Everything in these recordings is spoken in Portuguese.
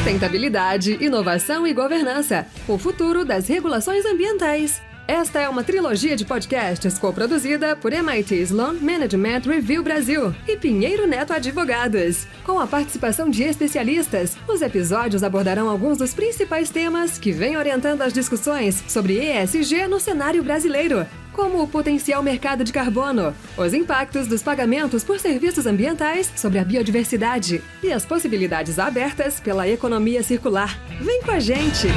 Sustentabilidade, inovação e governança. O futuro das regulações ambientais. Esta é uma trilogia de podcasts coproduzida por MIT Sloan Management Review Brasil e Pinheiro Neto Advogados. Com a participação de especialistas, os episódios abordarão alguns dos principais temas que vêm orientando as discussões sobre ESG no cenário brasileiro, como o potencial mercado de carbono, os impactos dos pagamentos por serviços ambientais sobre a biodiversidade e as possibilidades abertas pela economia circular. Vem com a gente!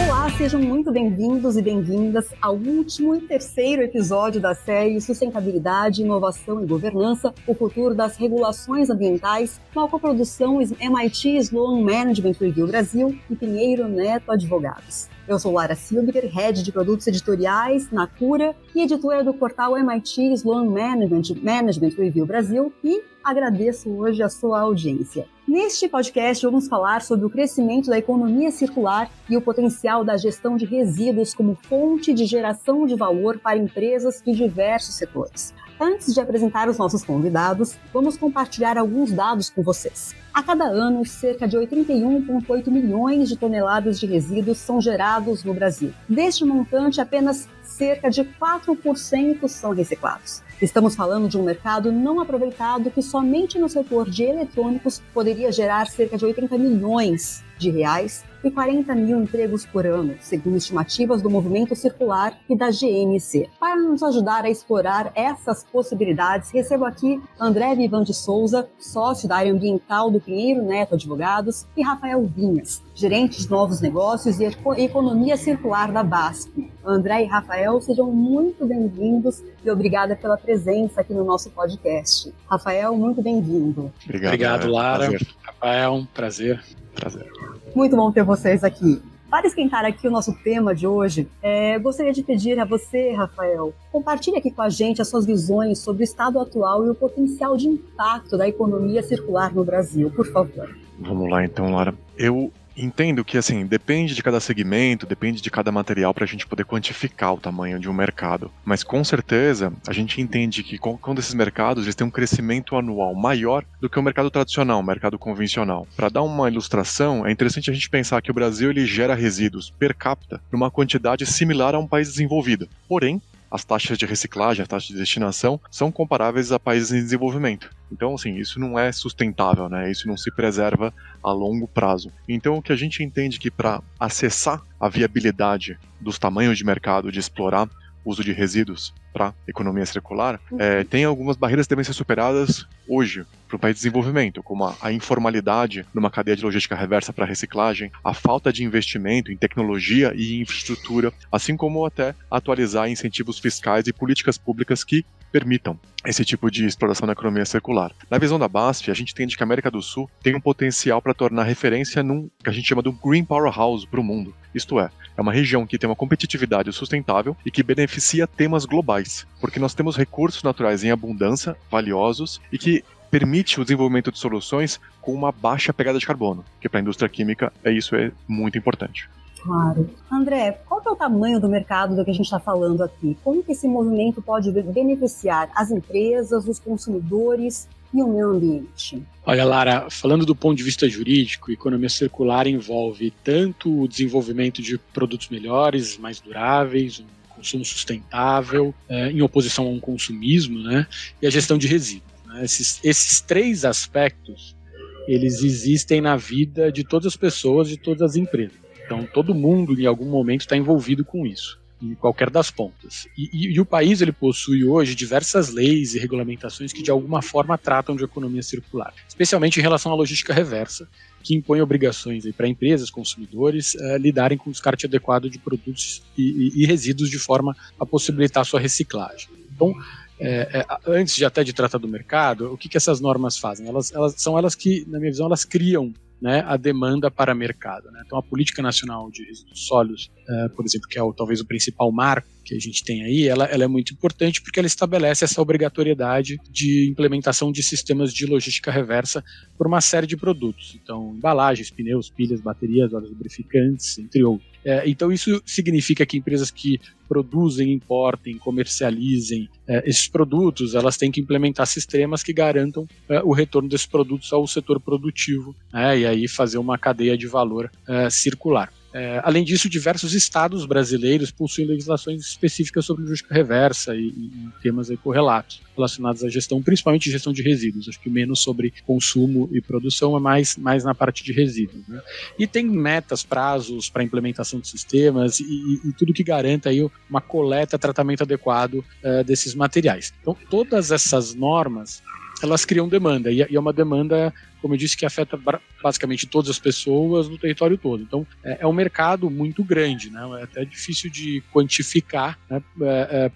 Olá, sejam muito bem-vindos e bem-vindas ao último e terceiro episódio da série Sustentabilidade, Inovação e Governança, o futuro das regulações ambientais, uma coprodução MIT Sloan Management Review Brasil e Pinheiro Neto Advogados. Eu sou Lara Silber, Head de Produtos Editoriais na Cura e editora do portal MIT Sloan Management Review Brasil e agradeço hoje a sua audiência. Neste podcast vamos falar sobre o crescimento da economia circular e o potencial da gestão de resíduos como fonte de geração de valor para empresas de diversos setores. Antes de apresentar os nossos convidados, vamos compartilhar alguns dados com vocês. A cada ano, cerca de 81,8 milhões de toneladas de resíduos são gerados no Brasil. Deste montante, apenas cerca de 4% são reciclados. Estamos falando de um mercado não aproveitado que somente no setor de eletrônicos poderia gerar cerca de 80 milhões de reais e 40 mil empregos por ano, segundo estimativas do Movimento Circular e da GNC. Para nos ajudar a explorar essas possibilidades, recebo aqui André Vivan de Souza, sócio da área ambiental do Pinheiro Neto Advogados, e Rafael Vinhas, gerente de novos negócios e economia circular da BASF. André e Rafael, sejam muito bem-vindos e obrigada pela presença aqui no nosso podcast. Rafael, muito bem-vindo. Obrigado, Lara. Prazer. Rafael, prazer. Muito bom ter vocês aqui. Para esquentar aqui o nosso tema de hoje, gostaria de pedir a você, Rafael, compartilhe aqui com a gente as suas visões sobre o estado atual e o potencial de impacto da economia circular no Brasil, por favor. Vamos lá então, Lara. Eu entendo que, assim, depende de cada segmento, depende de cada material para a gente poder quantificar o tamanho de um mercado. Mas, com certeza, a gente entende que quando esses mercados eles têm um crescimento anual maior do que o mercado tradicional, o mercado convencional. Para dar uma ilustração, é interessante a gente pensar que o Brasil ele gera resíduos per capita numa quantidade similar a um país desenvolvido. Porém, as taxas de reciclagem, as taxas de destinação são comparáveis a países em desenvolvimento. Então, assim, isso não é sustentável, né? Isso não se preserva a longo prazo. Então, o que a gente entende que para acessar a viabilidade dos tamanhos de mercado, de explorar o uso de resíduos para economia circular, tem algumas barreiras que devem ser superadas hoje para o país de desenvolvimento, como a informalidade numa cadeia de logística reversa para reciclagem, a falta de investimento em tecnologia e infraestrutura, assim como até atualizar incentivos fiscais e políticas públicas que permitam esse tipo de exploração da economia circular. Na visão da BASF, a gente entende que a América do Sul tem um potencial para tornar referência num que a gente chama de um Green Powerhouse para o mundo. Isto é uma região que tem uma competitividade sustentável e que beneficia temas globais, porque nós temos recursos naturais em abundância, valiosos, e que permite o desenvolvimento de soluções com uma baixa pegada de carbono, que para a indústria química isso é muito importante. Claro. André, qual é o tamanho do mercado do que a gente está falando aqui? Como que esse movimento pode beneficiar as empresas, os consumidores e o meio ambiente? Olha, Lara, falando do ponto de vista jurídico, economia circular envolve tanto o desenvolvimento de produtos melhores, mais duráveis, um consumo sustentável, em oposição a um consumismo, né, e a gestão de resíduos. Né? Esses três aspectos, eles existem na vida de todas as pessoas, de todas as empresas. Então, todo mundo, em algum momento, está envolvido com isso, em qualquer das pontas. E o país ele possui hoje diversas leis e regulamentações que, de alguma forma, tratam de economia circular, especialmente em relação à logística reversa, que impõe obrigações para empresas, consumidores, lidarem com o descarte adequado de produtos e resíduos de forma a possibilitar a sua reciclagem. Então, antes de até de tratar do mercado, o que essas normas fazem? Elas que, na minha visão, elas criam, né, a demanda para mercado. Né? Então, a Política Nacional de Resíduos Sólidos, por exemplo, que é talvez o principal marco que a gente tem aí, ela é muito importante porque ela estabelece essa obrigatoriedade de implementação de sistemas de logística reversa por uma série de produtos. Então, embalagens, pneus, pilhas, baterias, óleos lubrificantes, entre outros. Então, isso significa que empresas que produzem, importem, comercializem esses produtos, elas têm que implementar sistemas que garantam o retorno desses produtos ao setor produtivo, e aí fazer uma cadeia de valor circular. Além disso, diversos estados brasileiros possuem legislações específicas sobre logística reversa e temas aí correlatos relacionados à gestão, principalmente gestão de resíduos. Acho que menos sobre consumo e produção, é mais na parte de resíduos, né? E tem metas, prazos para implementação de sistemas e tudo que garanta aí uma coleta, tratamento adequado desses materiais. Então, todas essas normas, elas criam demanda, e é uma demanda, como eu disse, que afeta basicamente todas as pessoas no território todo. Então, é um mercado muito grande, né? É até difícil de quantificar, né?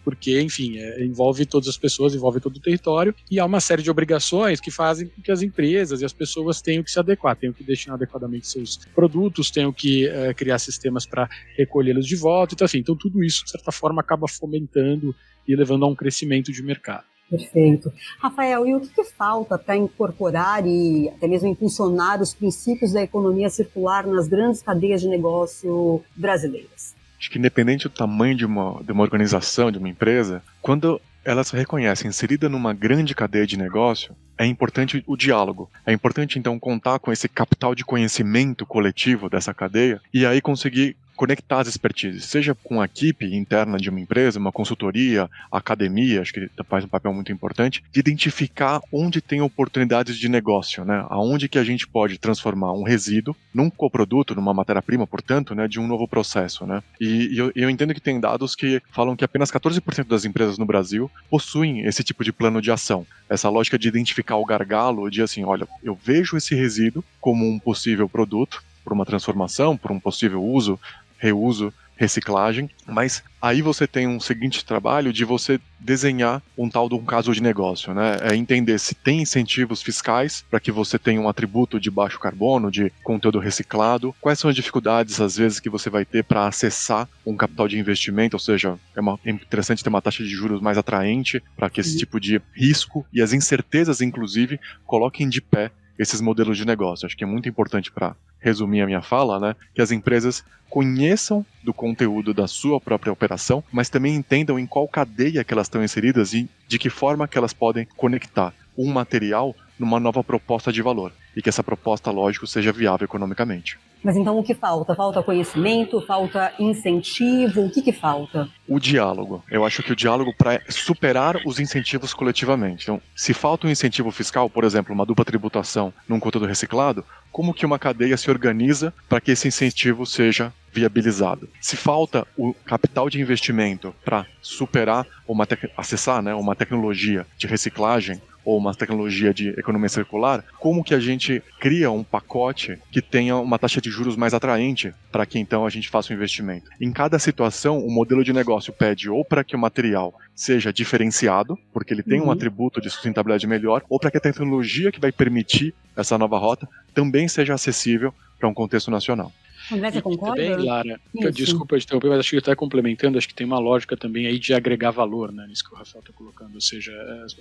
Porque, enfim, envolve todas as pessoas, envolve todo o território, e há uma série de obrigações que fazem com que as empresas e as pessoas tenham que se adequar, tenham que destinar adequadamente seus produtos, tenham que criar sistemas para recolhê-los de volta. Então, assim, tudo isso, de certa forma, acaba fomentando e levando a um crescimento de mercado. Perfeito. Rafael, e o que falta para incorporar e até mesmo impulsionar os princípios da economia circular nas grandes cadeias de negócio brasileiras? Acho que independente do tamanho de uma organização, de uma empresa, quando ela se reconhece inserida numa grande cadeia de negócio, é importante o diálogo. É importante, então, contar com esse capital de conhecimento coletivo dessa cadeia e aí conseguir conectar as expertises, seja com a equipe interna de uma empresa, uma consultoria, academia, acho que faz um papel muito importante, de identificar onde tem oportunidades de negócio, né? Aonde que a gente pode transformar um resíduo num coproduto, numa matéria-prima, portanto, né, de um novo processo, né? E eu entendo que tem dados que falam que apenas 14% das empresas no Brasil possuem esse tipo de plano de ação. Essa lógica de identificar o gargalo, de assim, olha, eu vejo esse resíduo como um possível produto, por uma transformação, por um possível uso, reuso, reciclagem, mas aí você tem um seguinte trabalho de você desenhar um tal de um caso de negócio, né? É entender se tem incentivos fiscais para que você tenha um atributo de baixo carbono, de conteúdo reciclado, quais são as dificuldades, às vezes, que você vai ter para acessar um capital de investimento, ou seja, é interessante ter uma taxa de juros mais atraente para que esse tipo de risco e as incertezas, inclusive, coloquem de pé esses modelos de negócio. Acho que é muito importante, para resumir a minha fala, né, que as empresas conheçam do conteúdo da sua própria operação, mas também entendam em qual cadeia que elas estão inseridas e de que forma que elas podem conectar um material numa nova proposta de valor, e que essa proposta, lógico, seja viável economicamente. Mas então o que falta? Falta conhecimento? Falta incentivo? O que falta? O diálogo. Eu acho que o diálogo para superar os incentivos coletivamente. Então, se falta um incentivo fiscal, por exemplo, uma dupla tributação num conteúdo reciclado, como que uma cadeia se organiza para que esse incentivo seja viabilizado? Se falta o capital de investimento para superar ou acessar, né, uma tecnologia de reciclagem ou uma tecnologia de economia circular, como que a gente cria um pacote que tenha uma taxa de juros mais atraente para que então a gente faça um investimento? Em cada situação, o modelo de negócio pede ou para que o material seja diferenciado, porque ele tem um atributo de sustentabilidade melhor, ou para que a tecnologia que vai permitir essa nova rota também seja acessível para um contexto nacional. André, você concorda? Também, Lara, desculpa te interromper, mas acho que até complementando, acho que tem uma lógica também aí de agregar valor, né, nisso que o Rafael está colocando, ou seja,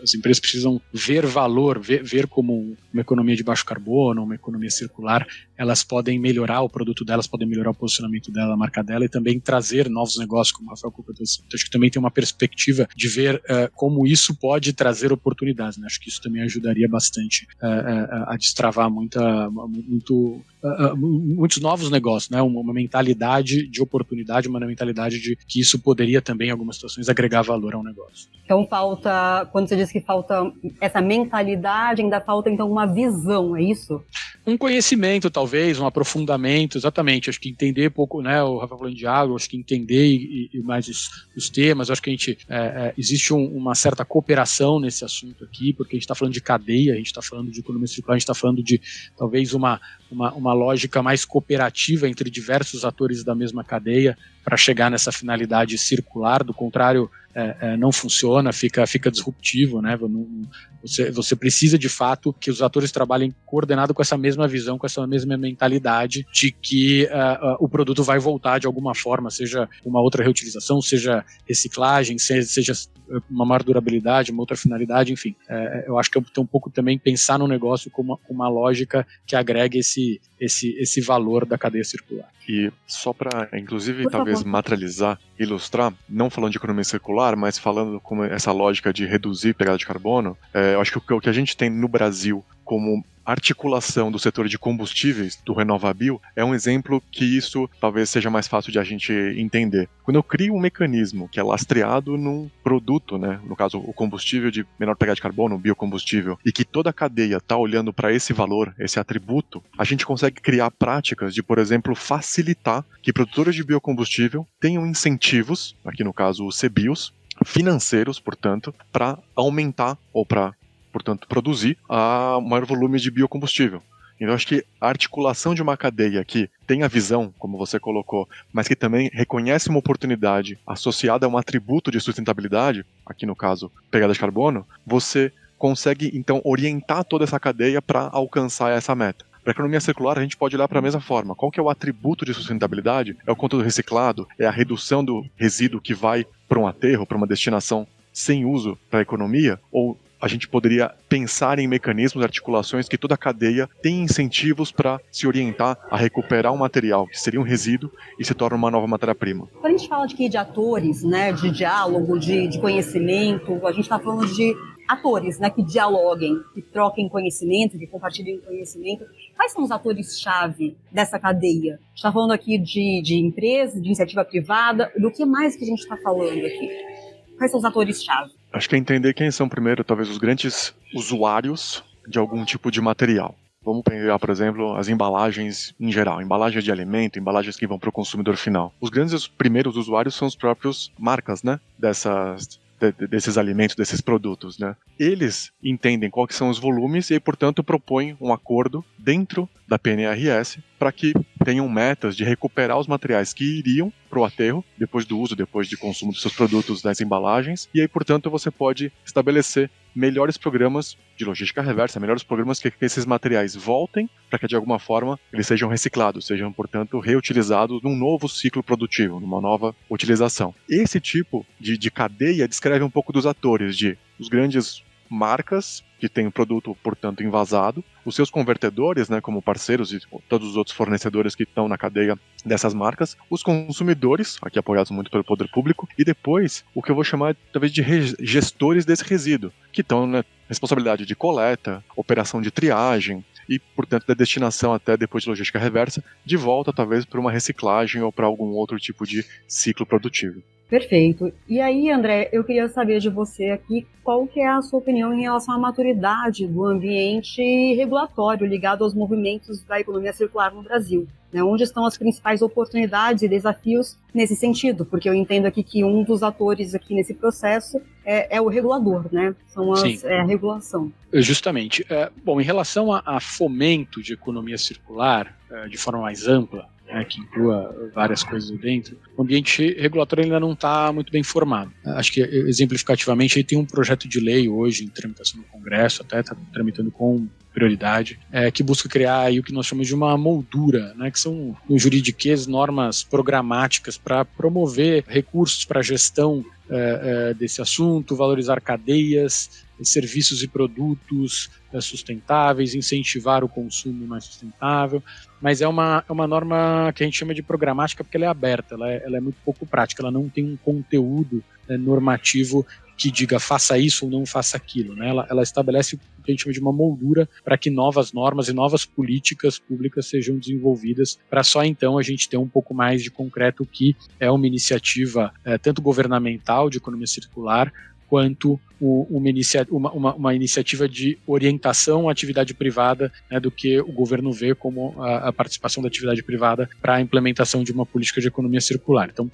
as empresas precisam ver valor, ver como uma economia de baixo carbono, uma economia circular, elas podem melhorar o produto delas, podem melhorar o posicionamento dela, a marca dela, e também trazer novos negócios, como o Rafael colocou. Então, acho que também tem uma perspectiva de ver como isso pode trazer oportunidades, né? Acho que isso também ajudaria bastante a destravar muitos novos negócios, né? Uma mentalidade de oportunidade, uma mentalidade de que isso poderia também, em algumas situações, agregar valor ao negócio. Então falta, quando você diz que falta essa mentalidade, ainda falta então uma visão, é isso? Um conhecimento, talvez, um aprofundamento, exatamente. Acho que entender pouco, né? O Rafael falando de agro, acho que entender e mais os temas. Acho que a gente existe uma certa cooperação nesse assunto aqui, porque a gente está falando de cadeia, a gente está falando de economia circular, a gente está falando de talvez uma lógica mais cooperativa entre diversos atores da mesma cadeia para chegar nessa finalidade circular, do contrário, não funciona, fica disruptivo, né? Você precisa de fato que os atores trabalhem coordenado com essa mesma visão, com essa mesma mentalidade de que o produto vai voltar de alguma forma, seja uma outra reutilização, seja reciclagem, seja uma maior durabilidade, uma outra finalidade, enfim. Eu acho que tem um pouco também pensar no negócio com uma lógica que agregue esse valor da cadeia circular. E só para, inclusive, talvez materializar, ilustrar, não falando de economia circular, mas falando com essa lógica de reduzir pegada de carbono, eu acho que o que a gente tem no Brasil como articulação do setor de combustíveis, do RenovaBio, é um exemplo que isso talvez seja mais fácil de a gente entender. Quando eu crio um mecanismo que é lastreado num produto, né, no caso o combustível de menor pegada de carbono, o biocombustível, e que toda a cadeia está olhando para esse valor, esse atributo, a gente consegue criar práticas de, por exemplo, facilitar que produtores de biocombustível tenham incentivos, aqui no caso os CBIOs, financeiros, portanto, para aumentar ou para, portanto, produzir a maior volume de biocombustível. Então, acho que a articulação de uma cadeia que tem a visão, como você colocou, mas que também reconhece uma oportunidade associada a um atributo de sustentabilidade, aqui no caso, pegada de carbono, você consegue, então, orientar toda essa cadeia para alcançar essa meta. Para a economia circular, a gente pode olhar para a mesma forma. Qual que é o atributo de sustentabilidade? É o conteúdo reciclado? É a redução do resíduo que vai para um aterro, para uma destinação sem uso para a economia? Ou a gente poderia pensar em mecanismos, articulações que toda a cadeia tem incentivos para se orientar a recuperar um material que seria um resíduo e se torna uma nova matéria-prima. Quando a gente fala de atores, né, de diálogo, de conhecimento, a gente está falando de atores, né, que dialoguem, que troquem conhecimento, que compartilhem conhecimento. Quais são os atores-chave dessa cadeia? A gente está falando aqui de empresa, de iniciativa privada, do que mais que a gente está falando aqui? Quais são os atores-chave? Acho que é entender quem são, primeiro, talvez os grandes usuários de algum tipo de material. Vamos pegar, por exemplo, as embalagens em geral, embalagens de alimento, embalagens que vão para o consumidor final. Os grandes primeiros usuários são os próprios marcas, né, desses alimentos, desses produtos, né? Eles entendem quais são os volumes e, portanto, propõem um acordo dentro da PNRS para que tenham metas de recuperar os materiais que iriam para o aterro, depois do uso, depois de consumo dos seus produtos nas embalagens, e aí, portanto, você pode estabelecer melhores programas de logística reversa, melhores programas que esses materiais voltem para que, de alguma forma, eles sejam reciclados, sejam, portanto, reutilizados num novo ciclo produtivo, numa nova utilização. Esse tipo de cadeia descreve um pouco dos atores, os grandes marcas que têm o produto, portanto, envasado, os seus convertedores, né, como parceiros e todos os outros fornecedores que estão na cadeia dessas marcas, os consumidores, aqui apoiados muito pelo poder público, e depois o que eu vou chamar talvez de gestores desse resíduo, que estão na responsabilidade de coleta, operação de triagem e, portanto, da destinação até depois de logística reversa, de volta talvez para uma reciclagem ou para algum outro tipo de ciclo produtivo. Perfeito. E aí, André, eu queria saber de você aqui qual que é a sua opinião em relação à maturidade do ambiente regulatório ligado aos movimentos da economia circular no Brasil. Né? Onde estão as principais oportunidades e desafios nesse sentido? Porque eu entendo aqui que um dos atores aqui nesse processo é o regulador, né? É a regulação. Justamente. Bom, em relação a fomento de economia circular, de forma mais ampla, que inclua várias coisas dentro, o ambiente regulatório ainda não está muito bem formado. Acho que, exemplificativamente, aí tem um projeto de lei hoje em tramitação no Congresso, até está tramitando com prioridade, que busca criar aí o que nós chamamos de uma moldura, né, que são, no juridiquês, normas programáticas para promover recursos para a gestão desse assunto, valorizar cadeias, serviços e produtos sustentáveis, incentivar o consumo mais sustentável, mas é uma norma que a gente chama de programática porque ela é aberta, ela é muito pouco prática, ela não tem um conteúdo normativo que diga faça isso ou não faça aquilo, né? Ela estabelece o que a gente chama de uma moldura para que novas normas e novas políticas públicas sejam desenvolvidas, para só então a gente ter um pouco mais de concreto que é uma iniciativa tanto governamental de economia circular, quanto uma iniciativa de orientação à atividade privada, né, do que o governo vê como a participação da atividade privada para a implementação de uma política de economia circular. Então,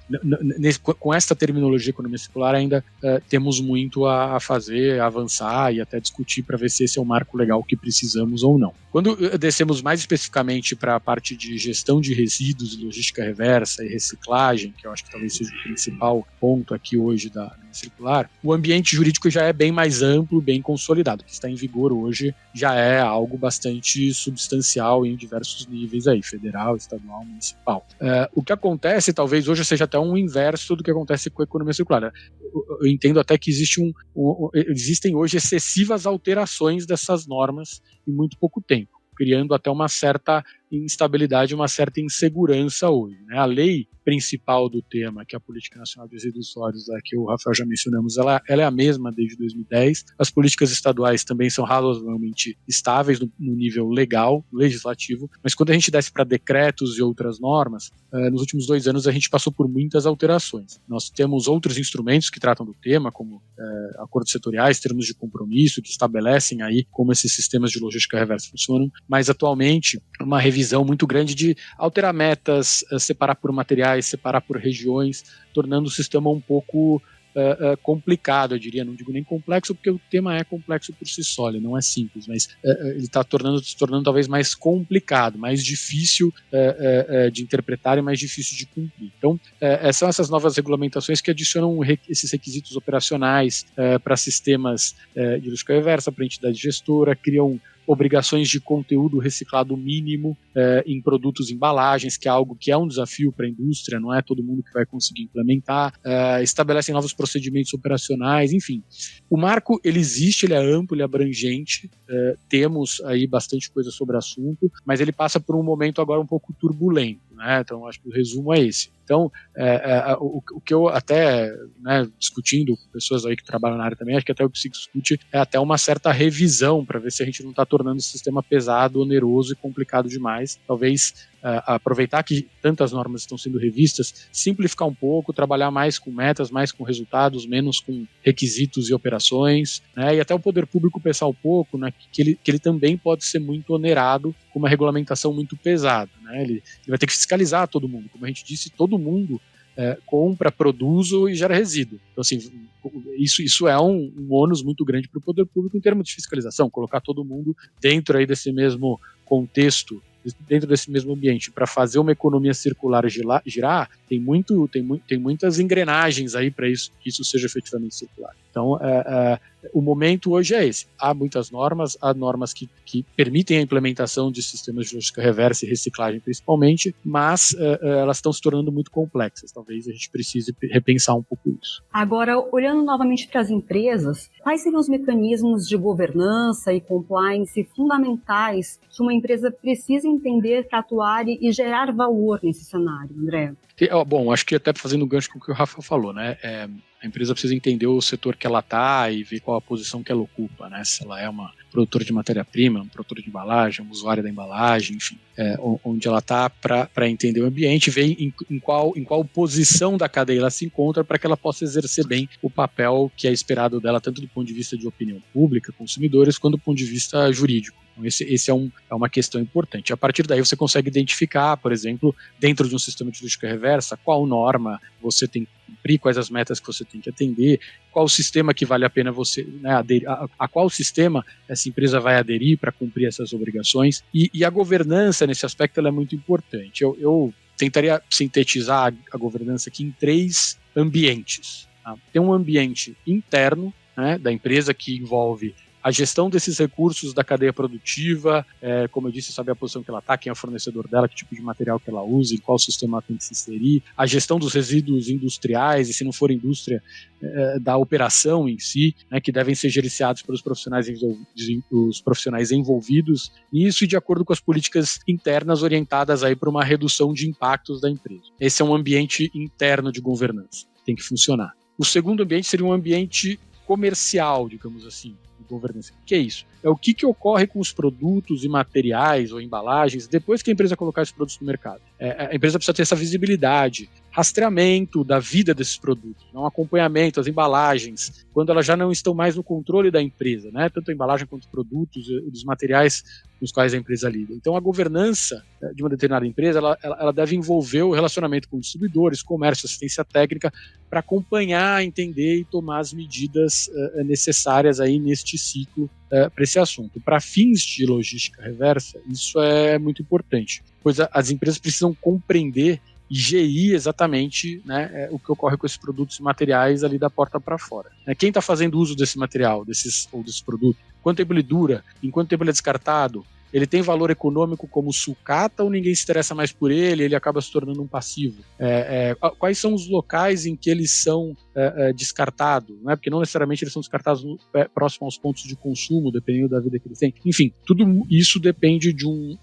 com esta terminologia de economia circular, ainda temos muito a fazer, a avançar e até discutir para ver se esse é o marco legal que precisamos ou não. Quando descemos mais especificamente para a parte de gestão de resíduos, logística reversa e reciclagem, que eu acho que talvez seja o principal ponto aqui hoje da circular, o ambiente jurídico já é bem mais amplo, bem consolidado. O que está em vigor hoje já é algo bastante substancial em diversos níveis aí, federal, estadual, municipal. O que acontece, talvez hoje seja até um inverso do que acontece com a economia circular. Eu entendo até que existem hoje excessivas alterações dessas normas em muito pouco tempo, criando até uma certa instabilidade, uma certa insegurança hoje, né? A lei principal do tema, que é a Política Nacional de Resíduos Sólidos, que o Rafael já mencionamos, ela é a mesma desde 2010. As políticas estaduais também são razoavelmente estáveis no nível legal, legislativo, mas quando a gente desce para decretos e outras normas, nos últimos 2 anos a gente passou por muitas alterações. Nós temos outros instrumentos que tratam do tema, como acordos setoriais, termos de compromisso, que estabelecem aí como esses sistemas de logística reversa funcionam, mas atualmente uma revisão muito grande de alterar metas, separar por materiais, separar por regiões, tornando o sistema um pouco complicado, eu diria. Não digo nem complexo, porque o tema é complexo por si só, ele não é simples, mas ele está se tornando talvez mais complicado, mais difícil de interpretar e mais difícil de cumprir. Então, são essas novas regulamentações que adicionam esses requisitos operacionais para sistemas de logística reversa, para a entidade gestora, criam obrigações de conteúdo reciclado mínimo em produtos e embalagens, que é algo que é um desafio para a indústria, não é todo mundo que vai conseguir implementar, estabelecem novos procedimentos operacionais, enfim. O marco, ele existe, ele é amplo, ele é abrangente, temos aí bastante coisa sobre o assunto, mas ele passa por um momento agora um pouco turbulento, né? Então, acho que o resumo é esse. Então, o que eu até, né, discutindo com pessoas aí que trabalham na área também, acho que até o que se discute é até uma certa revisão para ver se a gente não está tornando esse sistema pesado, oneroso e complicado demais. Talvez aproveitar que tantas normas estão sendo revistas, simplificar um pouco, trabalhar mais com metas, mais com resultados, menos com requisitos e operações, né, e até o poder público pensar um pouco, né, que ele também pode ser muito onerado com uma regulamentação muito pesada, né? Ele vai ter que fiscalizar todo mundo. Como a gente disse, todo mundo compra, produz e gera resíduo. Então, assim, isso é um ônus muito grande para o poder público em termos de fiscalização, colocar todo mundo dentro aí desse mesmo contexto, dentro desse mesmo ambiente, para fazer uma economia circular girar, tem muitas engrenagens aí para que isso seja efetivamente circular. Então, o momento hoje é esse. Há muitas normas, há normas que permitem a implementação de sistemas de logística reversa e reciclagem principalmente, mas elas estão se tornando muito complexas. Talvez a gente precise repensar um pouco isso. Agora, olhando novamente para as empresas, quais seriam os mecanismos de governança e compliance fundamentais que uma empresa precisa entender para atuar e gerar valor nesse cenário, André? Bom, acho que até fazendo o gancho com o que o Rafa falou, né? A empresa precisa entender o setor que ela está e ver qual a posição que ela ocupa, né? Se ela é uma produtora de matéria-prima, um produtor de embalagem, um usuário da embalagem, enfim, onde ela está para entender o ambiente, ver em qual posição da cadeia ela se encontra para que ela possa exercer bem o papel que é esperado dela, tanto do ponto de vista de opinião pública, consumidores, quanto do ponto de vista jurídico. Então, esse é uma questão importante. A partir daí você consegue identificar, por exemplo, dentro de um sistema de logística reversa, qual norma você tem que cumprir, quais as metas que você tem que atender, qual o sistema que vale a pena você, né, aderir, a qual sistema essa empresa vai aderir para cumprir essas obrigações. E a governança, nesse aspecto, ela é muito importante. Eu tentaria sintetizar a governança aqui em 3 ambientes. Tá? Tem um ambiente interno, né, da empresa, que envolve a gestão desses recursos da cadeia produtiva, como eu disse, saber a posição que ela está, quem é o fornecedor dela, que tipo de material que ela usa, em qual sistema ela tem que se inserir, a gestão dos resíduos industriais, e se não for indústria, da operação em si, né, que devem ser gerenciados pelos profissionais envolvidos nisso, e de acordo com as políticas internas orientadas aí para uma redução de impactos da empresa. Esse é um ambiente interno de governança, tem que funcionar. O segundo ambiente seria um ambiente comercial, digamos assim, governança. O que é isso? É o que ocorre com os produtos e materiais ou embalagens depois que a empresa colocar esses produtos no mercado. A empresa precisa ter essa visibilidade, rastreamento da vida desses produtos, um acompanhamento, as embalagens, quando elas já não estão mais no controle da empresa, né? Tanto a embalagem quanto os produtos e dos materiais com os quais a empresa lida. Então, a governança de uma determinada empresa, ela deve envolver o relacionamento com distribuidores, comércio, assistência técnica, para acompanhar, entender e tomar as medidas necessárias aí neste ciclo para esse assunto. Para fins de logística reversa, isso é muito importante, pois as empresas precisam compreender e gerir exatamente, né, o que ocorre com esses produtos e materiais ali da porta para fora. Quem está fazendo uso desse material, desse produto? Quanto tempo ele dura? Em quanto tempo ele é descartado? Ele tem valor econômico como sucata ou ninguém se interessa mais por ele, ele acaba se tornando um passivo? Quais são os locais em que eles são descartados? Né? Porque não necessariamente eles são descartados próximo aos pontos de consumo, dependendo da vida que eles têm. Enfim, tudo isso depende de um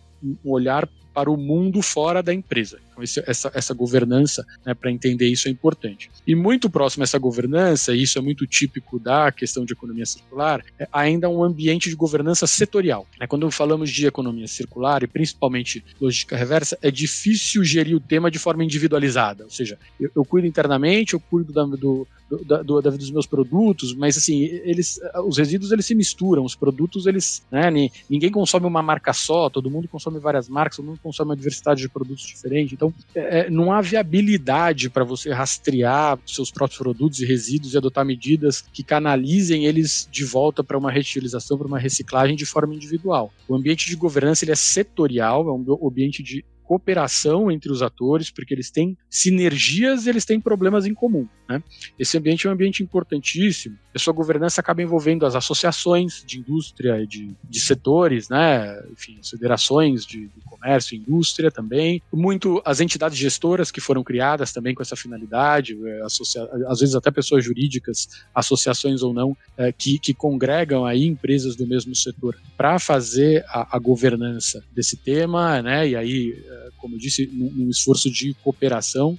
olhar para o mundo fora da empresa. Então, essa governança, né, para entender isso é importante. E muito próximo a essa governança, e isso é muito típico da questão de economia circular, é ainda um ambiente de governança setorial. Quando falamos de economia circular, e principalmente logística reversa, é difícil gerir o tema de forma individualizada. Ou seja, eu cuido internamente, eu cuido da vida dos meus produtos, mas assim, os resíduos eles se misturam, os produtos eles, né, ninguém consome uma marca só, todo mundo consome várias marcas, todo mundo consome uma diversidade de produtos diferentes, então não há viabilidade para você rastrear seus próprios produtos e resíduos e adotar medidas que canalizem eles de volta para uma reutilização, para uma reciclagem de forma individual. O ambiente de governança ele é setorial, é um ambiente de cooperação entre os atores, porque eles têm sinergias e eles têm problemas em comum, né? Esse ambiente é um ambiente importantíssimo. A sua governança acaba envolvendo as associações de indústria e de setores, né? Enfim, as federações de comércio e indústria também. Muito as entidades gestoras que foram criadas também com essa finalidade, às vezes até pessoas jurídicas, associações ou não, que congregam aí empresas do mesmo setor para fazer a governança desse tema, né? E aí, como eu disse, num esforço de cooperação,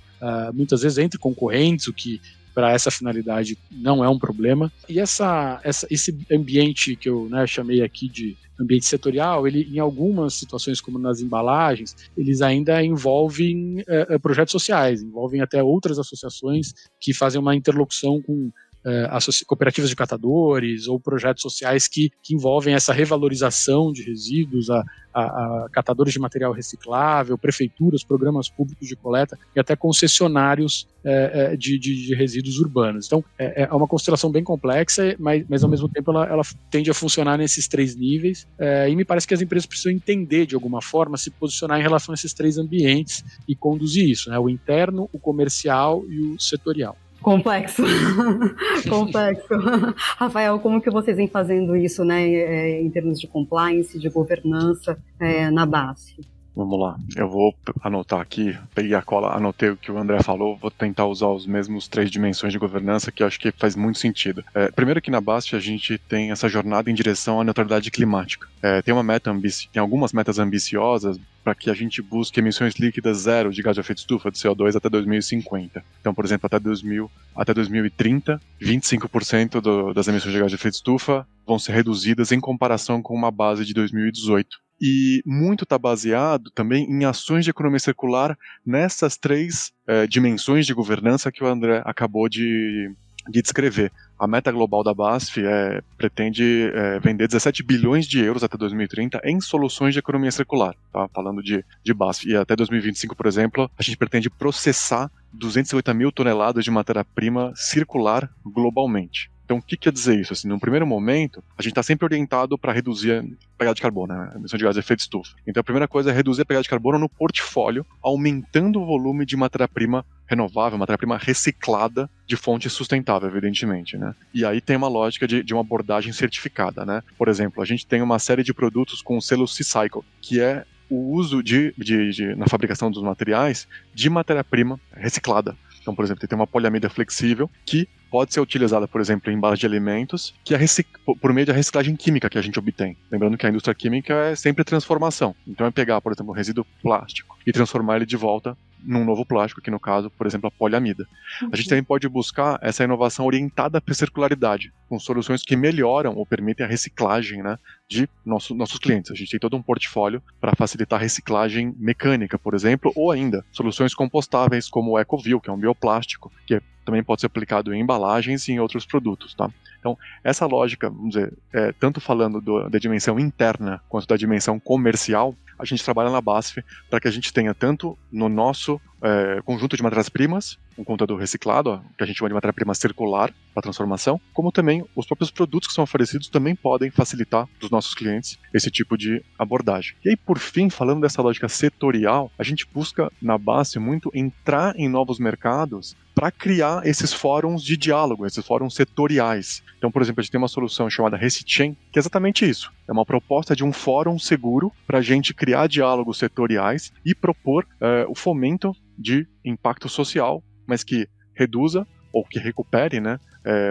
muitas vezes entre concorrentes, o que para essa finalidade não é um problema. E esse ambiente que eu, né, chamei aqui de ambiente setorial, ele, em algumas situações, como nas embalagens, eles ainda envolvem projetos sociais, envolvem até outras associações que fazem uma interlocução com cooperativas de catadores ou projetos sociais que envolvem essa revalorização de resíduos, a catadores de material reciclável, prefeituras, programas públicos de coleta e até concessionários de resíduos urbanos. Então, é uma constelação bem complexa, mas ao mesmo tempo ela tende a funcionar nesses três níveis, e me parece que as empresas precisam entender, de alguma forma, se posicionar em relação a esses três ambientes e conduzir isso, né? O interno, o comercial e o setorial. Complexo. Complexo. Rafael, como que vocês vêm fazendo isso, né, em termos de compliance, de governança na BASF? Vamos lá, eu vou anotar aqui, peguei a cola, anotei o que o André falou, vou tentar usar os mesmos 3 dimensões de governança que eu acho que faz muito sentido. Primeiro que na BASF a gente tem essa jornada em direção à neutralidade climática. Tem algumas metas ambiciosas para que a gente busque emissões líquidas zero de gás de efeito estufa, de CO2, até 2050. Então, por exemplo, até 2030, 25% das emissões de gás de efeito estufa vão ser reduzidas em comparação com uma base de 2018. E muito está baseado também em ações de economia circular nessas 3 dimensões de governança que o André acabou de descrever. A meta global da BASF pretende vender 17 bilhões de euros até 2030 em soluções de economia circular, tá? Falando de BASF. E até 2025, por exemplo, a gente pretende processar 250 mil toneladas de matéria-prima circular globalmente. Então, o que quer dizer isso? Assim, no primeiro momento, a gente está sempre orientado para reduzir a pegada de carbono, né? A emissão de gás de efeito estufa. Então, a primeira coisa é reduzir a pegada de carbono no portfólio, aumentando o volume de matéria-prima renovável, matéria-prima reciclada de fonte sustentável, evidentemente, né? E aí tem uma lógica de uma abordagem certificada, né? Por exemplo, a gente tem uma série de produtos com o selo C-Cycle, que é o uso na fabricação dos materiais de matéria-prima reciclada. Então, por exemplo, tem uma poliamida flexível que pode ser utilizada, por exemplo, em embalagem de alimentos, que por meio da reciclagem química que a gente obtém. Lembrando que a indústria química é sempre transformação. Então é pegar, por exemplo, um resíduo plástico e transformar ele de volta num novo plástico, que no caso, por exemplo, a poliamida. A gente também pode buscar essa inovação orientada para a circularidade, com soluções que melhoram ou permitem a reciclagem, né, de nossos clientes. A gente tem todo um portfólio para facilitar a reciclagem mecânica, por exemplo, ou ainda soluções compostáveis como o EcoView, que é um bioplástico, que também pode ser aplicado em embalagens e em outros produtos, tá? Então, essa lógica, vamos dizer, tanto falando da dimensão interna quanto da dimensão comercial, a gente trabalha na BASF para que a gente tenha tanto no nosso conjunto de matérias-primas, um conteúdo reciclado, que a gente chama de matéria-prima circular para transformação, como também os próprios produtos que são oferecidos também podem facilitar para os nossos clientes esse tipo de abordagem. E aí, por fim, falando dessa lógica setorial, a gente busca na BASF muito entrar em novos mercados para criar esses fóruns de diálogo, esses fóruns setoriais. Então, por exemplo, a gente tem uma solução chamada ReciChain, que é exatamente isso. É uma proposta de um fórum seguro para a gente criar diálogos setoriais e propor o fomento de impacto social, mas que reduza ou que recupere, né,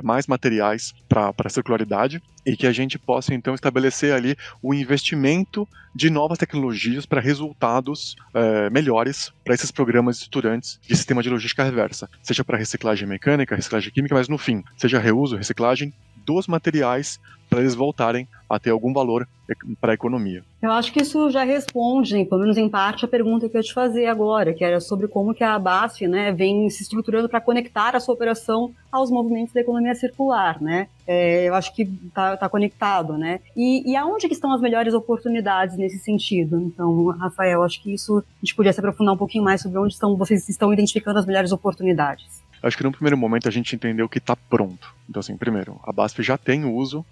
mais materiais para a circularidade e que a gente possa, então, estabelecer ali o investimento de novas tecnologias para resultados melhores para esses programas estruturantes de sistema de logística reversa, seja para reciclagem mecânica, reciclagem química, mas no fim, seja reuso, reciclagem dos materiais para eles voltarem a ter algum valor para a economia. Eu acho que isso já responde, pelo menos em parte, a pergunta que eu ia te fazer agora, que era sobre como que a BASF, né, vem se estruturando para conectar a sua operação aos movimentos da economia circular, né? Eu acho que está conectado, né? E aonde que estão as melhores oportunidades nesse sentido? Então, Rafael, acho que isso a gente podia se aprofundar um pouquinho mais sobre onde vocês estão identificando as melhores oportunidades. Acho que no primeiro momento a gente entendeu que está pronto. Então, assim, primeiro, a BASF já tem o uso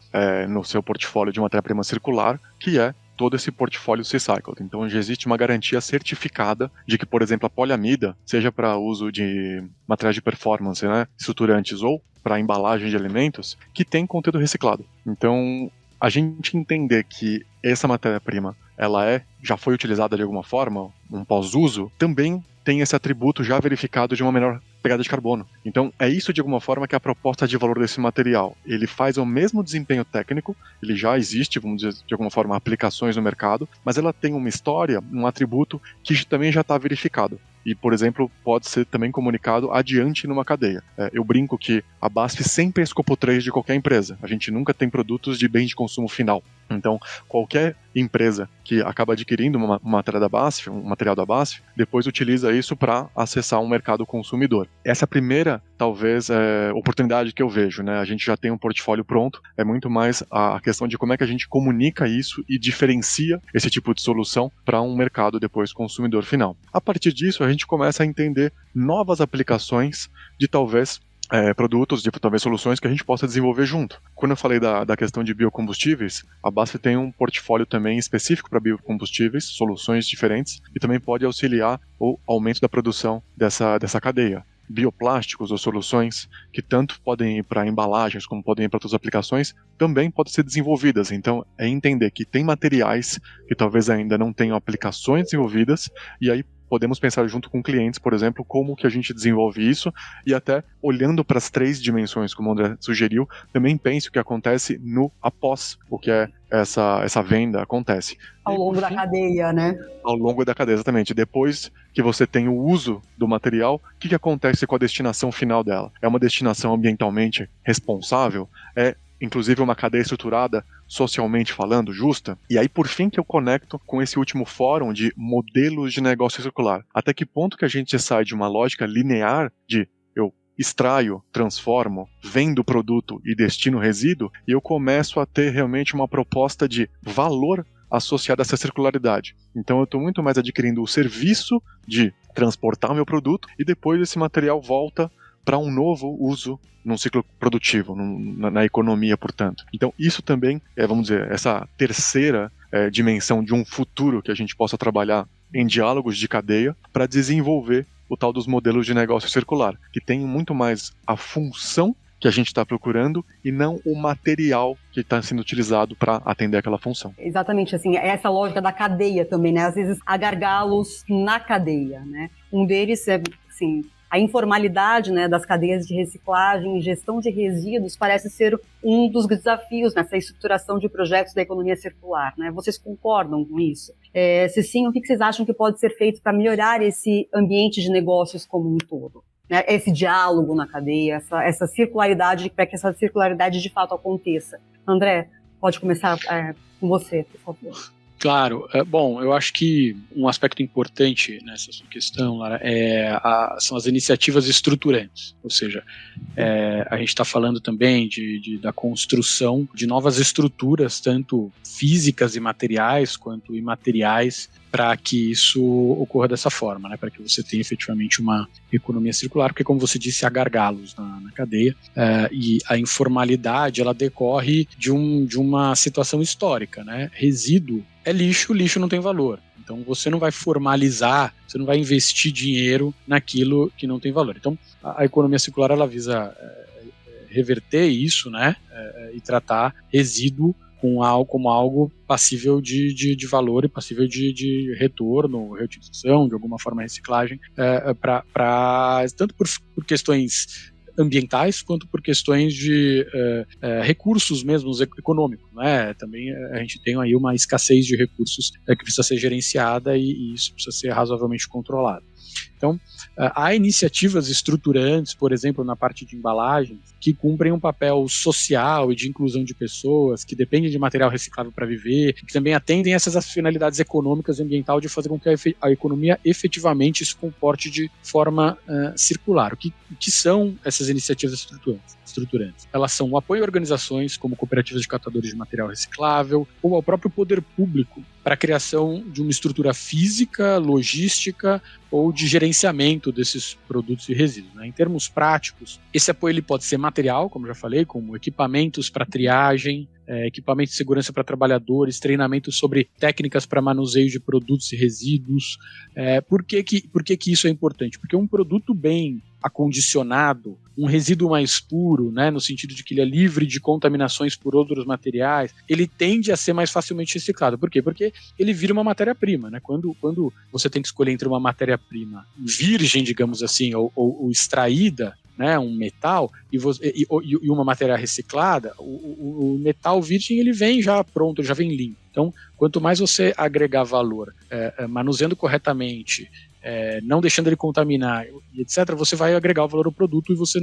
no seu portfólio de matéria-prima circular, que é todo esse portfólio C-Cycled. Então, já existe uma garantia certificada de que, por exemplo, a poliamida, seja para uso de materiais de performance, né, estruturantes ou para embalagem de alimentos, que tem conteúdo reciclado. Então, a gente entender que essa matéria-prima ela já foi utilizada de alguma forma, um pós-uso, também tem esse atributo já verificado de uma menor pegada de carbono. Então, é isso de alguma forma que é a proposta de valor desse material. Ele faz o mesmo desempenho técnico, ele já existe, vamos dizer, de alguma forma, aplicações no mercado, mas ela tem uma história, um atributo que também já está verificado. E, por exemplo, pode ser também comunicado adiante numa cadeia. Eu brinco que a BASF sempre é escopo 3 de qualquer empresa. A gente nunca tem produtos de bem de consumo final. Então, qualquer empresa que acaba adquirindo uma matéria da BASF, um material da BASF, depois utiliza isso para acessar um mercado consumidor. Essa é a primeira, talvez, oportunidade que eu vejo, né? A gente já tem um portfólio pronto, é muito mais a questão de como é que a gente comunica isso e diferencia esse tipo de solução para um mercado depois consumidor final. A partir disso, a gente começa a entender novas aplicações de talvez produtos, de talvez soluções que a gente possa desenvolver junto. Quando eu falei da questão de biocombustíveis, a BASF tem um portfólio também específico para biocombustíveis, soluções diferentes, e também pode auxiliar o aumento da produção dessa cadeia. Bioplásticos ou soluções que tanto podem ir para embalagens como podem ir para outras aplicações, também podem ser desenvolvidas. Então, é entender que tem materiais que talvez ainda não tenham aplicações desenvolvidas, e aí podemos pensar junto com clientes, por exemplo, como que a gente desenvolve isso, e até olhando para as 3 dimensões, como o André sugeriu, também pense o que acontece após o que essa venda acontece. Ao longo da cadeia, né? Ao longo da cadeia, exatamente. Depois que você tem o uso do material, o que acontece com a destinação final dela? É uma destinação ambientalmente responsável? É, inclusive, uma cadeia estruturada socialmente falando, justa? E aí, por fim, que eu conecto com esse último fórum de modelos de negócio circular. Até que ponto que a gente sai de uma lógica linear de eu extraio, transformo, vendo o produto e destino o resíduo, e eu começo a ter realmente uma proposta de valor associado a essa circularidade. Então eu estou muito mais adquirindo o serviço de transportar o meu produto e depois esse material volta para um novo uso num ciclo produtivo, na economia, portanto. Então isso também vamos dizer, essa terceira dimensão de um futuro que a gente possa trabalhar em diálogos de cadeia para desenvolver o tal dos modelos de negócio circular, que tem muito mais a função que a gente está procurando e não o material que está sendo utilizado para atender aquela função. Exatamente, assim, é essa lógica da cadeia também, né? Às vezes há gargalos na cadeia, né? Um deles é, assim, a informalidade, né, das cadeias de reciclagem e gestão de resíduos parece ser um dos desafios nessa estruturação de projetos da economia circular, né? Vocês concordam com isso? Se sim, o que vocês acham que pode ser feito para melhorar esse ambiente de negócios como um todo? Né? Esse diálogo na cadeia, essa circularidade, para que essa circularidade de fato aconteça. André, pode começar com você, por favor. Claro. Bom, eu acho que um aspecto importante nessa sua questão, Lara, são as iniciativas estruturantes. Ou seja, a gente está falando também da construção de novas estruturas, tanto físicas e materiais, quanto imateriais, para que isso ocorra dessa forma, né? Para que você tenha efetivamente uma economia circular, porque, como você disse, há gargalos na cadeia, e a informalidade ela decorre de uma situação histórica, né? Resíduo é lixo, lixo não tem valor. Então você não vai formalizar, você não vai investir dinheiro naquilo que não tem valor. Então a economia circular ela visa reverter isso, né? E tratar resíduo como algo passível de valor e passível de retorno, reutilização, de alguma forma reciclagem, tanto por questões ambientais quanto por questões de recursos mesmos econômicos, né? Também a gente tem aí uma escassez de recursos que precisa ser gerenciada e isso precisa ser razoavelmente controlado. Então, há iniciativas estruturantes, por exemplo, na parte de embalagens, que cumprem um papel social e de inclusão de pessoas, que dependem de material reciclável para viver, que também atendem essas finalidades econômicas e ambientais de fazer com que a economia efetivamente se comporte de forma circular. O que são essas iniciativas estruturantes? Elas são o apoio a organizações como cooperativas de catadores de material reciclável ou ao próprio poder público para a criação de uma estrutura física, logística ou de gerenciamento desses produtos e resíduos, né? Em termos práticos, esse apoio ele pode ser material, como já falei, como equipamentos para triagem, equipamento de segurança para trabalhadores, treinamento sobre técnicas para manuseio de produtos e resíduos. Por que isso é importante? Porque um produto bem acondicionado, um resíduo mais puro, né, no sentido de que ele é livre de contaminações por outros materiais, ele tende a ser mais facilmente reciclado. Por quê? Porque ele vira uma matéria-prima, né? Quando você tem que escolher entre uma matéria-prima virgem, digamos assim, ou extraída, né, um metal, e uma matéria reciclada, o metal virgem ele vem já pronto, já vem limpo. Então, quanto mais você agregar valor, manuseando corretamente, não deixando ele contaminar, etc., você vai agregar o valor ao produto e você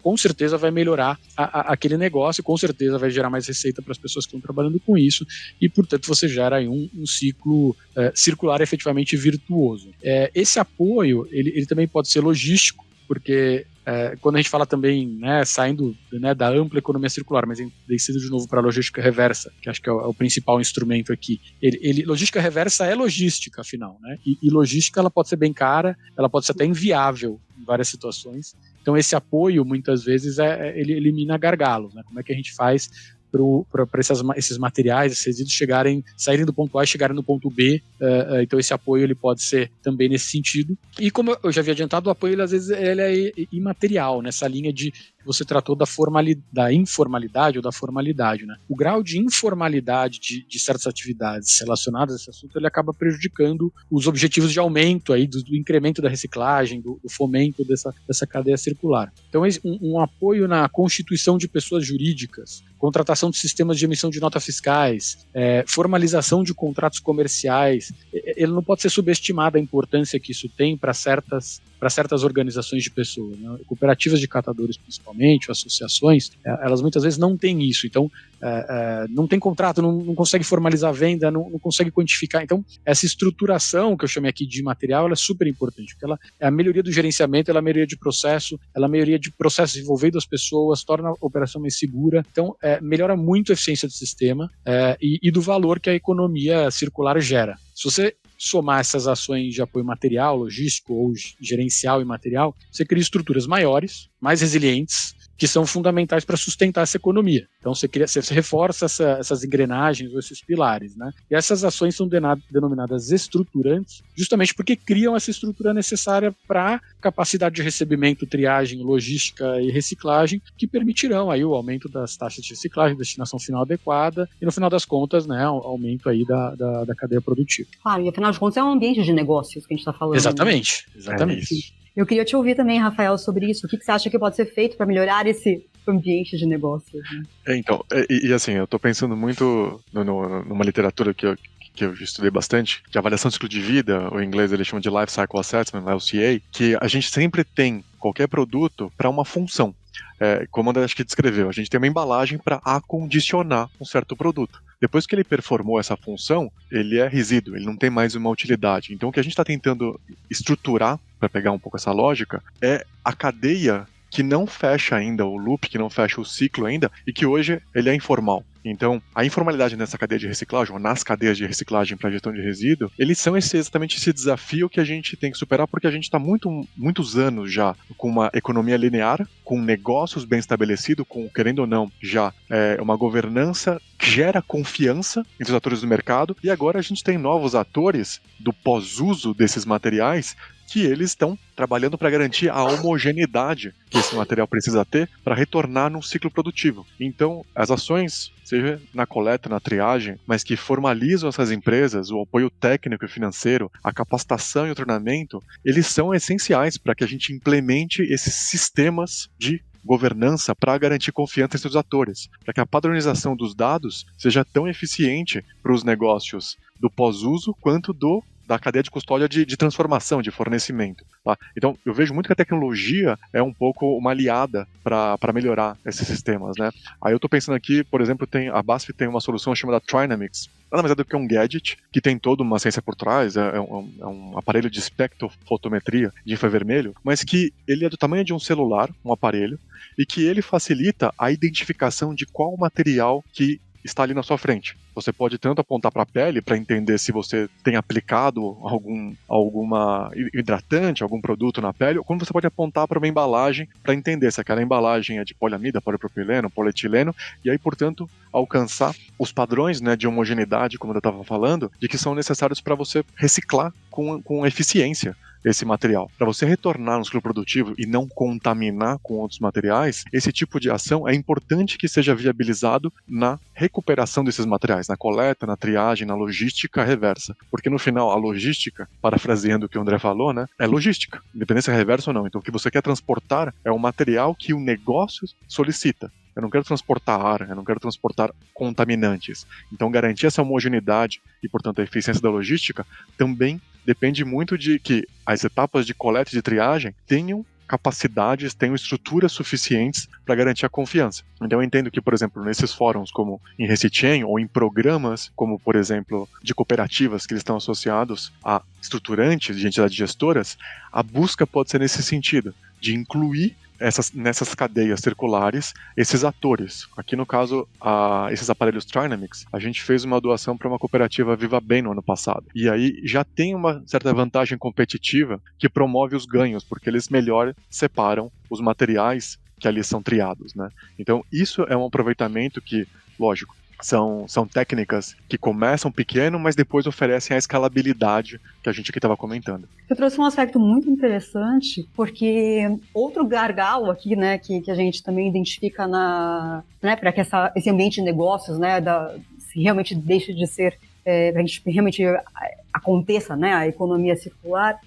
com certeza vai melhorar aquele negócio, com certeza vai gerar mais receita para as pessoas que estão trabalhando com isso e, portanto, você gera aí um ciclo circular efetivamente virtuoso. Esse apoio, ele também pode ser logístico, porque quando a gente fala também, né, saindo, né, da ampla economia circular, mas descendo de novo para a logística reversa, que acho que é o principal instrumento aqui, logística reversa é logística, afinal, né, e logística ela pode ser bem cara, ela pode ser até inviável em várias situações. Então esse apoio, muitas vezes, ele elimina gargalos, né, como é que a gente faz para esses materiais, esses resíduos saírem do ponto A e chegarem no ponto B. Então esse apoio ele pode ser também nesse sentido. E como eu já havia adiantado, o apoio ele, às vezes ele é imaterial, nessa linha de que você tratou da informalidade ou da formalidade, né? O grau de informalidade de certas atividades relacionadas a esse assunto, ele acaba prejudicando os objetivos de aumento aí, do incremento da reciclagem, do fomento dessa cadeia circular. Então um apoio na constituição de pessoas jurídicas, contratação de sistemas de emissão de notas fiscais, formalização de contratos comerciais, ele não pode ser subestimada a importância que isso tem para certas organizações de pessoas, né? Cooperativas de catadores principalmente, ou associações, elas muitas vezes não têm isso, então não tem contrato, não consegue formalizar a venda, não consegue quantificar. Então essa estruturação que eu chamei aqui de material, ela é super importante, porque ela é a melhoria do gerenciamento, ela é a melhoria de processo, ela é a melhoria de processos envolvendo as pessoas, torna a operação mais segura, então melhora muito a eficiência do sistema e do valor que a economia circular gera. Se você somar essas ações de apoio material, logístico ou gerencial e material, você cria estruturas maiores, mais resilientes, que são fundamentais para sustentar essa economia. Então você reforça essas engrenagens ou esses pilares, né? E essas ações são denominadas estruturantes, justamente porque criam essa estrutura necessária para capacidade de recebimento, triagem, logística e reciclagem, que permitirão aí o aumento das taxas de reciclagem, destinação final adequada e, no final das contas, né, aumento aí da cadeia produtiva. Claro, e afinal de contas é um ambiente de negócios que a gente está falando. Exatamente, exatamente. Eu queria te ouvir também, Rafael, sobre isso. O que você acha que pode ser feito para melhorar esse ambiente de negócios? Né? Então, assim, eu estou pensando muito numa literatura que eu estudei bastante, de avaliação de ciclo de vida, o em inglês eles chamam de Life Cycle Assessment, LCA, que a gente sempre tem qualquer produto para uma função. Como o André acho que descreveu, a gente tem uma embalagem para acondicionar um certo produto. Depois que ele performou essa função, ele é resíduo, ele não tem mais uma utilidade. Então o que a gente está tentando estruturar, para pegar um pouco essa lógica, é a cadeia que não fecha ainda o loop, que não fecha o ciclo ainda, e que hoje ele é informal. Então, a informalidade nessa cadeia de reciclagem, ou nas cadeias de reciclagem para gestão de resíduo, eles são exatamente esse desafio que a gente tem que superar, porque a gente está muitos anos já com uma economia linear, com negócios bem estabelecidos, com, querendo ou não, já uma governança que gera confiança entre os atores do mercado, e agora a gente tem novos atores do pós-uso desses materiais que eles estão trabalhando para garantir a homogeneidade que esse material precisa ter para retornar num ciclo produtivo. Então, as ações, seja na coleta, na triagem, mas que formalizam essas empresas, o apoio técnico e financeiro, a capacitação e o treinamento, eles são essenciais para que a gente implemente esses sistemas de governança para garantir confiança entre os atores, para que a padronização dos dados seja tão eficiente para os negócios do pós-uso quanto da cadeia de custódia de transformação, de fornecimento. Tá? Então, eu vejo muito que a tecnologia é um pouco uma aliada para melhorar esses sistemas. Né? Aí eu estou pensando aqui, por exemplo, a BASF tem uma solução chamada Trinamics. Nada mais é do que um gadget que tem toda uma ciência por trás, é um aparelho de espectrofotometria de infravermelho, mas que ele é do tamanho de um celular, um aparelho, e que ele facilita a identificação de qual material que está ali na sua frente. Você pode tanto apontar para a pele para entender se você tem aplicado alguma hidratante, algum produto na pele, como você pode apontar para uma embalagem para entender se aquela embalagem é de poliamida, polipropileno, polietileno, e aí, portanto, alcançar os padrões, né, de homogeneidade, como eu estava falando, de que são necessários para você reciclar com eficiência esse material. Para você retornar no ciclo produtivo e não contaminar com outros materiais, esse tipo de ação é importante que seja viabilizado na recuperação desses materiais, na coleta, na triagem, na logística reversa. Porque no final, a logística, parafraseando o que o André falou, né, é logística, independência reversa ou não. Então o que você quer transportar é o material que o negócio solicita. Eu não quero transportar ar, eu não quero transportar contaminantes. Então garantir essa homogeneidade e, portanto, a eficiência da logística também depende muito de que as etapas de coleta e de triagem tenham capacidades, tenham estruturas suficientes para garantir a confiança. Então eu entendo que, por exemplo, nesses fóruns como em Recichain ou em programas como, por exemplo, de cooperativas que eles estão associados a estruturantes de entidades gestoras, a busca pode ser nesse sentido, de incluir nessas cadeias circulares, esses atores. Aqui no caso, esses aparelhos Trinamics, a gente fez uma doação para uma cooperativa Viva Bem no ano passado. E aí já tem uma certa vantagem competitiva que promove os ganhos, porque eles melhor separam os materiais que ali são triados, né? Então isso é um aproveitamento que, lógico, são técnicas que começam pequeno, mas depois oferecem a escalabilidade que a gente aqui estava comentando. Eu trouxe um aspecto muito interessante, porque outro gargalo aqui, né, que a gente também identifica para que esse ambiente de negócios, né, se realmente deixe de ser, para a gente realmente aconteça, né, a economia circular,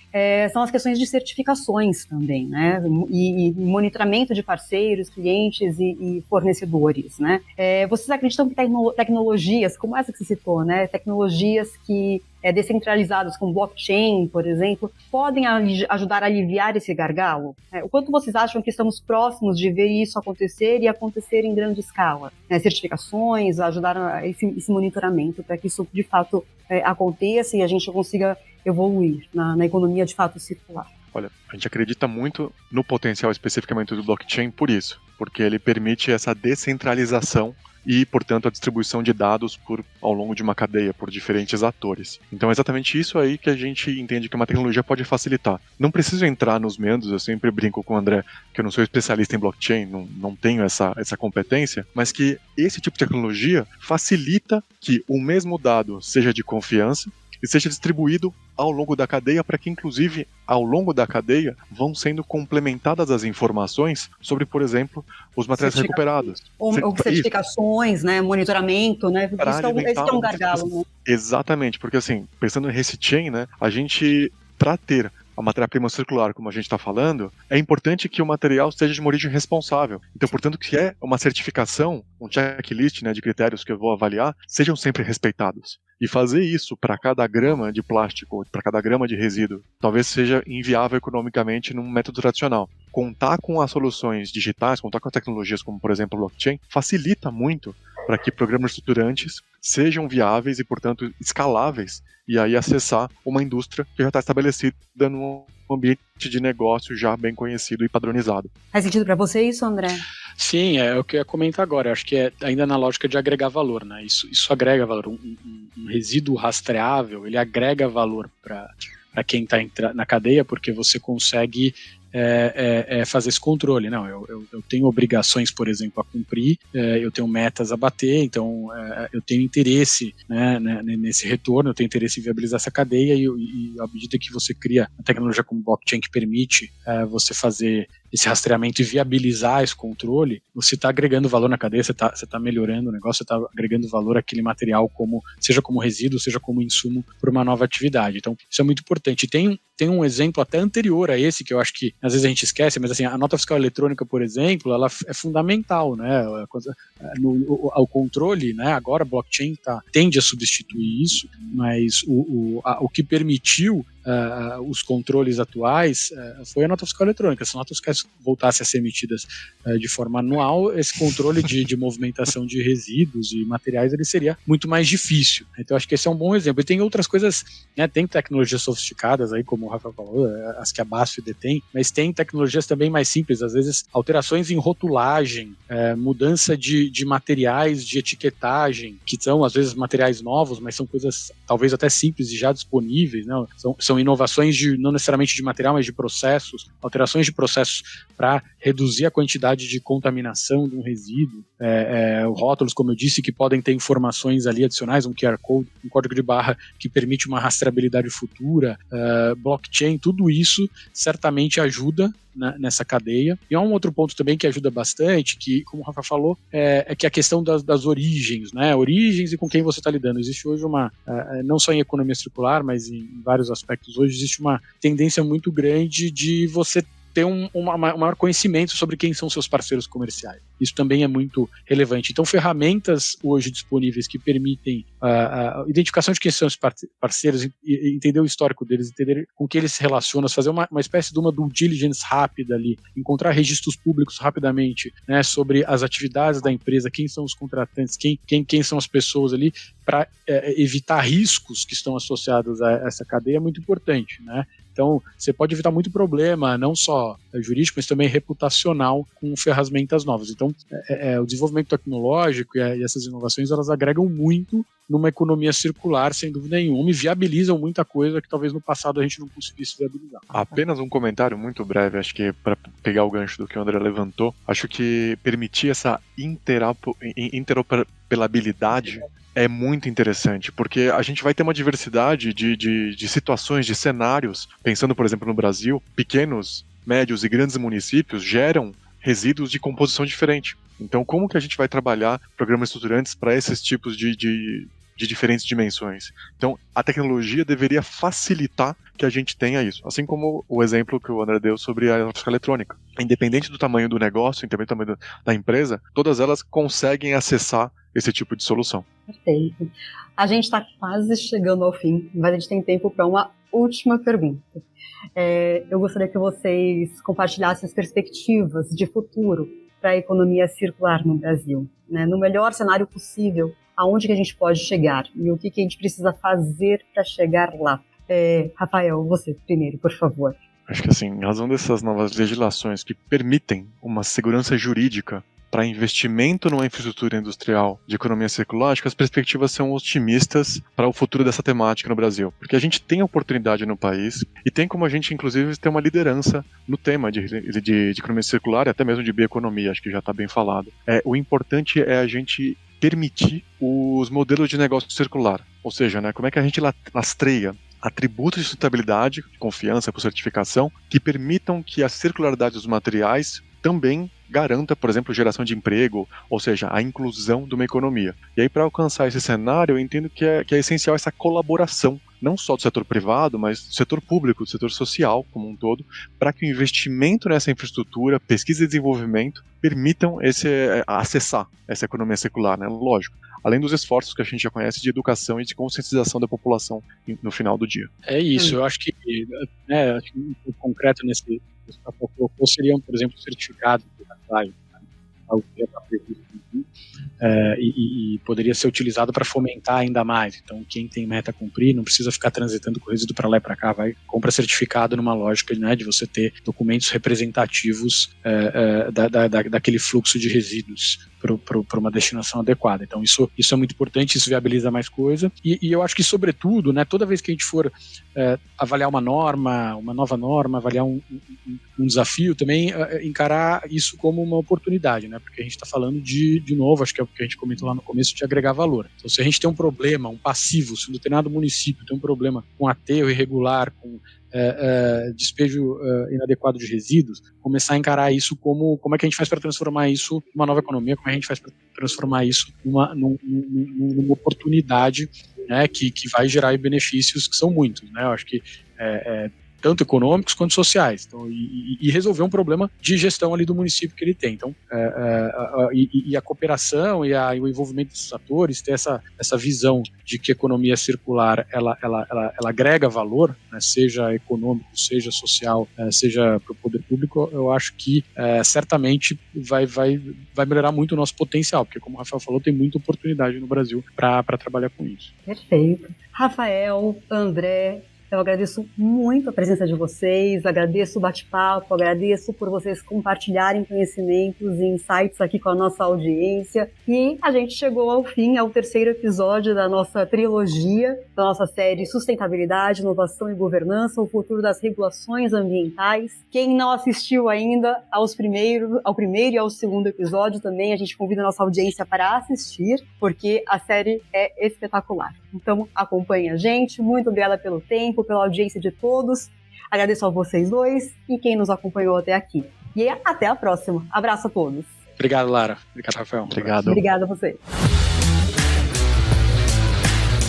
são as questões de certificações também, né, e monitoramento de parceiros, clientes e fornecedores, né. Vocês acreditam que tecnologias, como essa que você citou, né, tecnologias que descentralizadas como blockchain, por exemplo, podem ajudar a aliviar esse gargalo? O quanto vocês acham que estamos próximos de ver isso acontecer e acontecer em grande escala? Certificações, ajudar esse monitoramento para que isso de fato aconteça e a gente consiga evoluir na economia de fato circular. Olha, a gente acredita muito no potencial especificamente do blockchain por isso, porque ele permite essa descentralização e, portanto, a distribuição de dados ao longo de uma cadeia por diferentes atores. Então é exatamente isso aí que a gente entende que uma tecnologia pode facilitar. Não preciso entrar nos meandros, eu sempre brinco com o André que eu não sou especialista em blockchain, não tenho essa competência, mas que esse tipo de tecnologia facilita que o mesmo dado seja de confiança e seja distribuído ao longo da cadeia, para que, inclusive, ao longo da cadeia, vão sendo complementadas as informações sobre, por exemplo, os materiais recuperados. Ou certificações, né, monitoramento, né, esse é um gargalo. Né? Exatamente, porque assim, pensando em Recichain, né, a gente, para ter a matéria-prima circular, como a gente está falando, é importante que o material seja de uma origem responsável. Então, portanto, que é uma certificação, um checklist, né, de critérios que eu vou avaliar, sejam sempre respeitados. E fazer isso para cada grama de plástico, para cada grama de resíduo, talvez seja inviável economicamente num método tradicional. Contar com as soluções digitais, contar com as tecnologias como, por exemplo, o blockchain, facilita muito para que programas estruturantes sejam viáveis e, portanto, escaláveis, e aí acessar uma indústria que já está estabelecida num ambiente de negócio já bem conhecido e padronizado. Faz sentido para você isso, André? Sim, é o que eu ia comentar agora. Eu acho que é ainda na lógica de agregar valor, né? Isso agrega valor. Um resíduo rastreável, ele agrega valor para quem está na cadeia, porque você consegue fazer esse controle. Não, eu tenho obrigações, por exemplo, a cumprir, eu tenho metas a bater, então eu tenho interesse, né, nesse retorno, eu tenho interesse em viabilizar essa cadeia, e à medida que você cria a tecnologia como blockchain que permite você fazer esse rastreamento e viabilizar esse controle, você está agregando valor na cadeia, você tá melhorando o negócio, você está agregando valor àquele material, seja como resíduo, seja como insumo para uma nova atividade. Então, isso é muito importante. Tem um exemplo até anterior a esse, que eu acho que às vezes a gente esquece, mas assim, a nota fiscal eletrônica, por exemplo, ela é fundamental, né? O controle, né? Agora a blockchain tende a substituir isso, mas o que permitiu os controles atuais foi a nota fiscal eletrônica. Se as notas fiscais voltassem a ser emitidas de forma anual, esse controle de movimentação de resíduos e materiais ele seria muito mais difícil. Então acho que esse é um bom exemplo. E tem outras coisas, né, tem tecnologias sofisticadas aí, como o Rafa falou, as que a BASF detém, mas tem tecnologias também mais simples, às vezes alterações em rotulagem, mudança de materiais de etiquetagem, que são às vezes materiais novos, mas são coisas talvez até simples e já disponíveis, né? São inovações não necessariamente de material, mas de processos, alterações de processos para reduzir a quantidade de contaminação de um resíduo, rótulos, como eu disse, que podem ter informações ali adicionais, um QR Code, um código de barra que permite uma rastreabilidade futura, blockchain, tudo isso certamente ajuda nessa cadeia. E há um outro ponto também que ajuda bastante, que, como o Rafa falou, é que a questão das origens, né? Origens e com quem você está lidando. Existe hoje não só em economia circular, mas em vários aspectos hoje, existe uma tendência muito grande de você ter um maior conhecimento sobre quem são seus parceiros comerciais. Isso também é muito relevante. Então, ferramentas hoje disponíveis que permitem a identificação de quem são os parceiros, entender o histórico deles, entender com que eles se relacionam, fazer uma espécie de uma due diligence rápida ali, encontrar registros públicos rapidamente, né, sobre as atividades da empresa, quem são os contratantes, quem são as pessoas ali, para evitar riscos que estão associados a essa cadeia é muito importante, né? Então, você pode evitar muito problema, não só jurídico, mas também reputacional com ferramentas novas. Então, o desenvolvimento tecnológico e essas inovações, elas agregam muito numa economia circular, sem dúvida nenhuma, e viabilizam muita coisa que talvez no passado a gente não conseguisse viabilizar. Apenas um comentário muito breve, acho que para pegar o gancho do que o André levantou, acho que permitir essa interoperabilidade é muito interessante, porque a gente vai ter uma diversidade de situações, de cenários. Pensando, por exemplo, no Brasil, pequenos, médios e grandes municípios geram resíduos de composição diferente. Então, como que a gente vai trabalhar programas estruturantes para esses tipos de diferentes dimensões? Então, a tecnologia deveria facilitar que a gente tenha isso. Assim como o exemplo que o André deu sobre a fiscal eletrônica. Independente do tamanho do negócio, independente do tamanho da empresa, todas elas conseguem acessar esse tipo de solução. Perfeito. A gente está quase chegando ao fim, mas a gente tem tempo para uma última pergunta. Eu gostaria que vocês compartilhassem as perspectivas de futuro para a economia circular no Brasil, né? No melhor cenário possível, aonde que a gente pode chegar e o que a gente precisa fazer para chegar lá. Rafael, você primeiro, por favor. Acho que assim, em razão dessas novas legislações que permitem uma segurança jurídica para investimento numa infraestrutura industrial de economia circular, acho que as perspectivas são otimistas para o futuro dessa temática no Brasil. Porque a gente tem oportunidade no país e tem como a gente, inclusive, ter uma liderança no tema de economia circular e até mesmo de bioeconomia, acho que já está bem falado. O importante é a gente permitir os modelos de negócio circular. Ou seja, né, como é que a gente lastreia atributos de sustentabilidade, de confiança por certificação, que permitam que a circularidade dos materiais também garanta, por exemplo, geração de emprego, ou seja, a inclusão de uma economia. E aí, para alcançar esse cenário, eu entendo que é essencial essa colaboração não só do setor privado, mas do setor público, do setor social como um todo, para que o investimento nessa infraestrutura, pesquisa e desenvolvimento permitam acessar essa economia circular, né? Lógico. Além dos esforços que a gente já conhece de educação e de conscientização da população no final do dia. É isso, eu acho que, acho que um concreto nesse que você colocou seria, por exemplo, o certificado de reciclagem, algo que já está previsto e poderia ser utilizado para fomentar ainda mais. Então, quem tem meta a cumprir não precisa ficar transitando com resíduo para lá e para cá, compra certificado numa lógica, né, de você ter documentos representativos daquele fluxo de resíduos para uma destinação adequada. Então isso é muito importante, isso viabiliza mais coisa, e eu acho que, sobretudo, né, toda vez que a gente for avaliar uma nova norma, avaliar um desafio, também encarar isso como uma oportunidade, né, porque a gente está falando de novo, acho que é o que a gente comentou lá no começo, de agregar valor. Então, se a gente tem um problema, um passivo, se um determinado município tem um problema com aterro irregular, com despejo inadequado de resíduos, começar a encarar isso como é que a gente faz para transformar isso numa nova economia, como é que a gente faz para transformar isso numa oportunidade, né, que vai gerar benefícios que são muitos, né? Eu acho que tanto econômicos quanto sociais, então, e resolver um problema de gestão ali do município que ele tem. Então, a cooperação e o envolvimento dos atores, ter essa visão de que a economia circular ela agrega valor, né, seja econômico, seja social, seja para o poder público, eu acho que certamente vai melhorar muito o nosso potencial, porque, como o Rafael falou, tem muita oportunidade no Brasil para trabalhar com isso. Perfeito. Rafael, André, eu agradeço muito a presença de vocês, agradeço o bate-papo, agradeço por vocês compartilharem conhecimentos e insights aqui com a nossa audiência. E a gente chegou ao fim, ao terceiro episódio da nossa trilogia, da nossa série Sustentabilidade, Inovação e Governança, o futuro das regulações ambientais. Quem não assistiu ainda ao primeiro e ao segundo episódio também, a gente convida a nossa audiência para assistir, porque a série é espetacular. Então acompanhe a gente, muito obrigada pelo tempo, pela audiência de todos. Agradeço a vocês dois e quem nos acompanhou até aqui. E até a próxima. Abraço a todos. Obrigado, Lara. Obrigado, Rafael. Obrigado. Obrigada a você.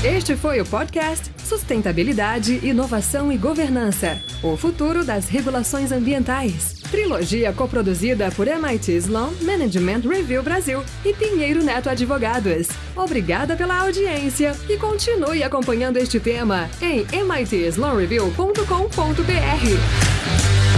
Este foi o podcast Sustentabilidade, Inovação e Governança, o futuro das regulações ambientais. Trilogia coproduzida por MIT Sloan Management Review Brasil e Pinheiro Neto Advogados. Obrigada pela audiência e continue acompanhando este tema em mitsloanreview.com.br.